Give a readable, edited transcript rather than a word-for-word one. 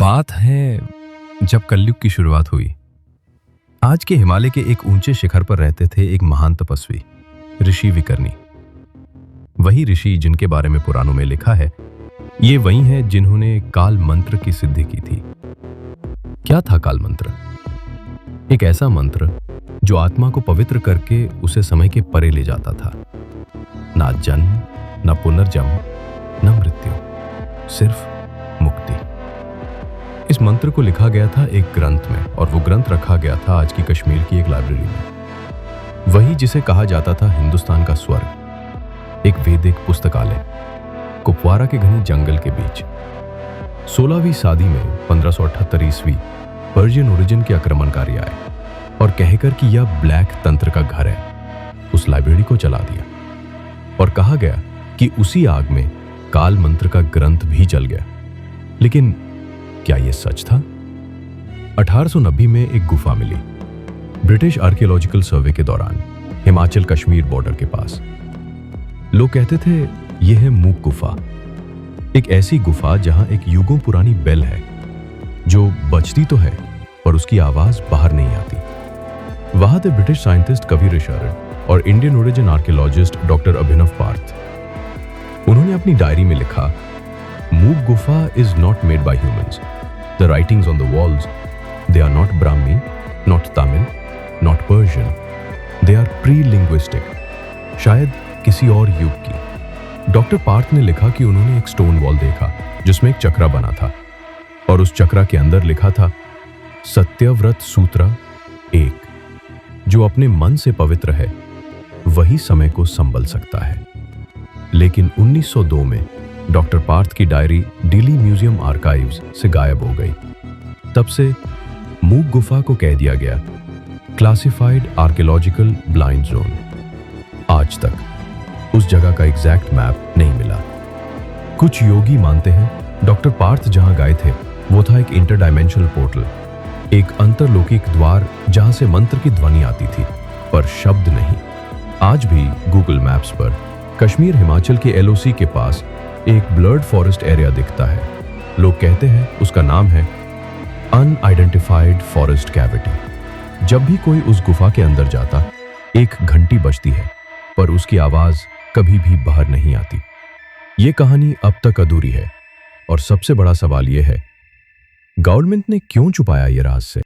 बात है जब कलयुग की शुरुआत हुई। आज के हिमालय के एक ऊंचे शिखर पर रहते थे एक महान तपस्वी ऋषि विकर्णी। वही ऋषि जिनके बारे में पुराणों में लिखा है, ये वही हैं जिन्होंने काल मंत्र की सिद्धि की थी। क्या था काल मंत्र? एक ऐसा मंत्र जो आत्मा को पवित्र करके उसे समय के परे ले जाता था। ना जन्म, ना पुनर्जन्म, ना मृत्यु, सिर्फ मुक्ति। इस मंत्र को लिखा गया था एक ग्रंथ में, और वो ग्रंथ रखा गया था आज की कश्मीर की एक लाइब्रेरी में। वही जिसे कहा जाता था हिंदुस्तान का स्वर्ग, एक वैदिक पुस्तकालय कुपवारा के घने जंगल के बीच। 16वीं सदी में 1578 ईस्वी पर्शियन ओरिजिन के आक्रमणकारी आए और कहकर कि यह ब्लैक तंत्र का घर है, उस लाइब्रेरी को जला दिया। और कहा गया कि उसी आग में काल मंत्र का ग्रंथ भी जल गया। लेकिन क्या यह सच था? 1890 में एक गुफा मिली ब्रिटिश आर्कियोलॉजिकल सर्वे के दौरान, हिमाचल कश्मीर बॉर्डर के पास। लोग कहते थे यह है मूक गुफा, एक ऐसी गुफा जहां एक युगों पुरानी बेल है जो बजती तो है पर उसकी आवाज बाहर नहीं आती। वहां थे ब्रिटिश साइंटिस्ट कविर शरण और इंडियन ओरिजिन आर्कियोलॉजिस्ट डॉक्टर अभिनव पार्थ। उन्होंने अपनी डायरी में लिखा, मूक गुफा is not made by humans. The writings on the walls, they are not Brahmi, not Tamil, not Persian. They are pre-linguistic. शायद किसी और युग की। डॉक्टर पार्थ ने लिखा कि उन्होंने एक स्टोन वॉल देखा जिसमें एक चक्रा बना था, और उस चक्रा के अंदर लिखा था सत्यव्रत सूत्र 1, जो अपने मन से पवित्र है वही समय को संभल सकता है। लेकिन 1902 में डॉक्टर पार्थ की डायरी दिल्ली म्यूजियम आर्काइव्स से गायब हो गई। तब से मूक गुफा को कह दिया गया क्लासिफाइड आर्कियोलॉजिकल ब्लाइंड जोन। आज तक उस जगह का एग्जैक्ट मैप नहीं मिला। कुछ योगी मानते हैं डॉक्टर पार्थ जहां गए थे वो था एक इंटरडायमेंशनल पोर्टल, एक अंतरलौकिक द्वार जहां से मंत्र की ध्वनि आती थी पर शब्द नहीं। आज भी गूगल मैप्स पर कश्मीर हिमाचल के LOC के पास एक ब्लर्ड फॉरेस्ट एरिया दिखता है। लोग कहते हैं उसका नाम है अनआइडेंटिफाइड फॉरेस्ट कैविटी। जब भी कोई उस गुफा के अंदर जाता, एक घंटी बजती है पर उसकी आवाज कभी भी बाहर नहीं आती। ये कहानी अब तक अधूरी है, और सबसे बड़ा सवाल यह है, गवर्नमेंट ने क्यों छुपाया ये राज से?